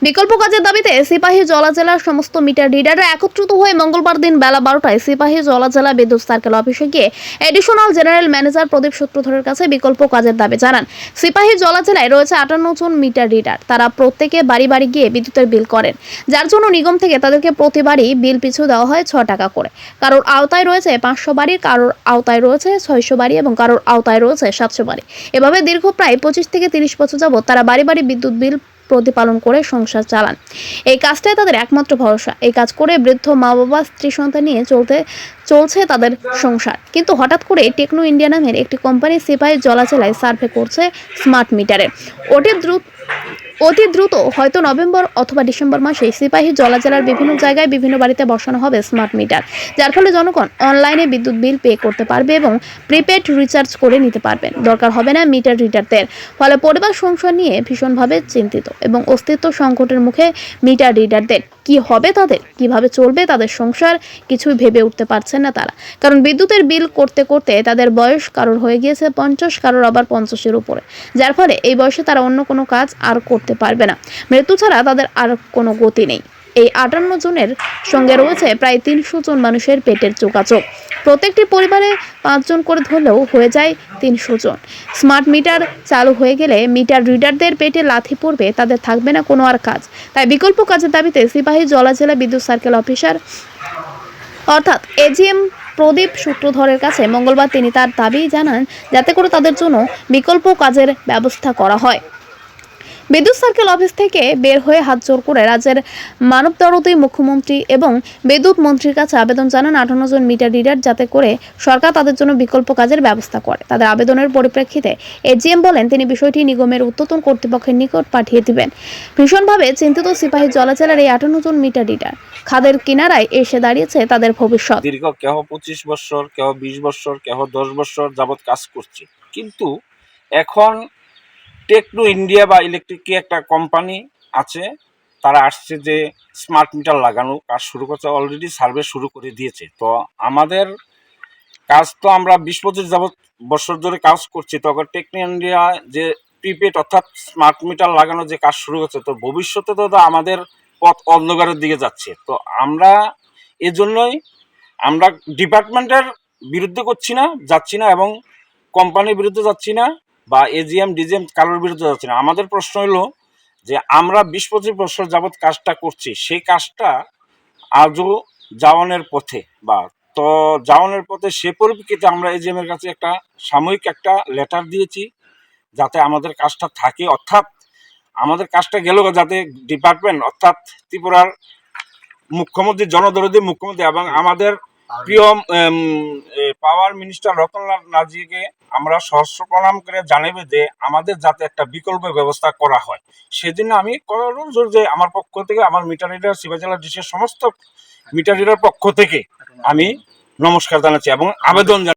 বিকল্প কাজের দাবিতে সিপাহী জলা জেলার সমস্ত মিটার রিডাররা একত্রিত হয়ে মঙ্গলবার দিন বেলা 12টায় সিপাহী জলা জেলা বিদ্যুৎ সার্কেল অফিসে গিয়ে এডিশনাল জেনারেল ম্যানেজার প্রদীপ সূত্রধরের কাছে বিকল্প কাজের দাবি জানান। সিপাহী জলা জেলায় রয়েছে 58 জন মিটার রিডার। তারা প্রত্যেকে বাড়ি বাড়ি গিয়ে বিদ্যুতের বিল করেন, যার জন্য নিগম থেকে তাদেরকে প্রতিবারই বিল পিছু দেওয়া হয় 6 টাকা করে। কারোর আওতায় রয়েছে 500 বাড়ি, কারোর আওতায় রয়েছে 600 বাড়ি এবং কারোর আওতায় রয়েছে 700 বাড়ি। এভাবে দীর্ঘ প্রায় 25 থেকে 30 বছর যাবত তারা বাড়ি বাড়ি বিদ্যুৎ বিল প্রতিপালন করে সংসার চালান। এই কাজটাই তাদের একমাত্র ভরসা। এই কাজ করে বৃদ্ধ মা বাবা স্ত্রী সন্তান নিয়ে চলছে তাদের সংসার। কিন্তু হঠাৎ করে টেকনো ইন্ডিয়া নামের একটি কোম্পানি সিপাহী জলা জেলায় সার্ভে করছে স্মার্ট মিটারে। অতি দ্রুত হয়তো নভেম্বর অথবা ডিসেম্বর মাসে সিপাহী জলা জেলার বিভিন্ন জায়গায় বিভিন্ন বাড়িতে বসানো হবে স্মার্ট মিটার, যার ফলে জনগণ অনলাইনে বিদ্যুৎ বিল পে করতে পারবে এবং প্রিপেড রিচার্জ করে নিতে পারবেন। দরকার হবে না মিটার রিডারদের। ফলে পরিবার সংসার নিয়ে ভীষণভাবে চিন্তিত এবং অস্তিত্ব সংকটের মুখে মিটার রিডারদের। কি হবে তাদের, কিভাবে চলবে তাদের সংসার, কিছুই ভেবে উঠতে পারছেন না তারা। কারণ বিদ্যুতের বিল করতে করতে তাদের বয়স কারোর হয়ে গিয়েছে 50, কারোর আবার 50-এর উপরে, যার ফলে এই বয়সে তারা অন্য কোনো কাজ আর করতে পারবে না। মৃত্যু ছাড়া তাদের আর কোনো গতি নেই। এই 58 জনের সঙ্গে রয়েছে প্রায় 300 জন মানুষের পেটের যোগাযোগ। প্রত্যেকটি পরিবারে 5 জন করে ধরলেও হয়ে যায় 300 জন। স্মার্ট মিটার চালু হয়ে গেলে মিটার রিডারদের পেটে লাথি পড়বে, তাদের থাকবে না কোনো আর কাজ। তাই বিকল্প কাজের দাবিতে সিপাহী জলা জেলা বিদ্যুৎ সার্কেল অফিসার অর্থাৎ এজিএম প্রদীপ সূত্রধরের কাছে মঙ্গলবার তিনি তার দাবি জানান, যাতে করে তাদের জন্য বিকল্প কাজের ব্যবস্থা করা হয়। বিদ্যুৎ সার্কেল অফিস থেকে বের হয়ে হাত জোর করে রাজ্যের মানবদরদী মুখ্যমন্ত্রী এবং বিদ্যুৎ মন্ত্রীর কাছে আবেদন জানান 58 জন মিটার রিডার, যাতে করে সরকার তাদের জন্য বিকল্প কাজের ব্যবস্থা করে। তাদের আবেদনের পরিপ্রেক্ষিতে এজিএম বলেন তিনি বিষয়টি নিগমের ঊর্ধ্বতন কর্তৃপক্ষের নিকট পাঠিয়ে দিবেন। ভীষণভাবে চিন্তিত সিপাহী জলা জেলার এই 58 জন মিটার রিডার। খাদের কিনারায় এসে দাঁড়িয়েছে তাদের ভবিষ্যৎ। দীর্ঘ কেহ 25 বছর, কেহ 20 বছর, কেহ 10 বছর যাবৎ কাজ করছে, কিন্তু এখন টেকনো ইন্ডিয়া বা ইলেকট্রিক একটা কোম্পানি আছে, তারা আসছে যে স্মার্ট মিটার লাগানো কাজ শুরু করছে, অলরেডি সার্ভে শুরু করে দিয়েছে। তো আমাদের কাজ তো আমরা 20 বছর ধরে কাজ করছি, তখন টেকনো ইন্ডিয়া যে প্রিপেড অর্থাৎ স্মার্ট মিটার লাগানো যে কাজ শুরু করছে, তো ভবিষ্যতে তো আমাদের পথ অন্ধকারের দিকে যাচ্ছে। তো আমরা এজন্যই আমরা ডিপার্টমেন্টের বিরুদ্ধে যাচ্ছি না এবং কোম্পানির বিরুদ্ধে যাচ্ছি না বা এজিএম ডিজিএম কারোর বিরুদ্ধে যাচ্ছি না। আমাদের প্রশ্ন হলো যে আমরা 20-25 বছর যাবৎ কাজটা করছি, সেই কাজটা আজও যাওয়ানোর পথে সে পরিপ্রেক্ষিতে আমরা এজিএম এর কাছে একটা সাময়িক একটা লেটার দিয়েছি, যাতে আমাদের কাজটা থাকে, অর্থাৎ আমাদের কাজটা গেল যাতে ডিপার্টমেন্ট অর্থাৎ ত্রিপুরার মুখ্যমন্ত্রী, জনদরদী মুখ্যমন্ত্রী এবং আমাদের প্রিয় পাওয়ার মিনিস্টার রতনলাল নাজিকে আমরা সহস্র প্রণাম করে জানাবে যে আমাদের যাতে একটা বিকল্প ব্যবস্থা করা হয়। সেজন্য আমি যে আমার পক্ষ থেকে, আমার মিটার রিডার সিপাহী জেলা ডিস্ট্রিক্টের সমস্ত মিটার রিডার পক্ষ থেকে আমি নমস্কার জানাচ্ছি এবং আবেদন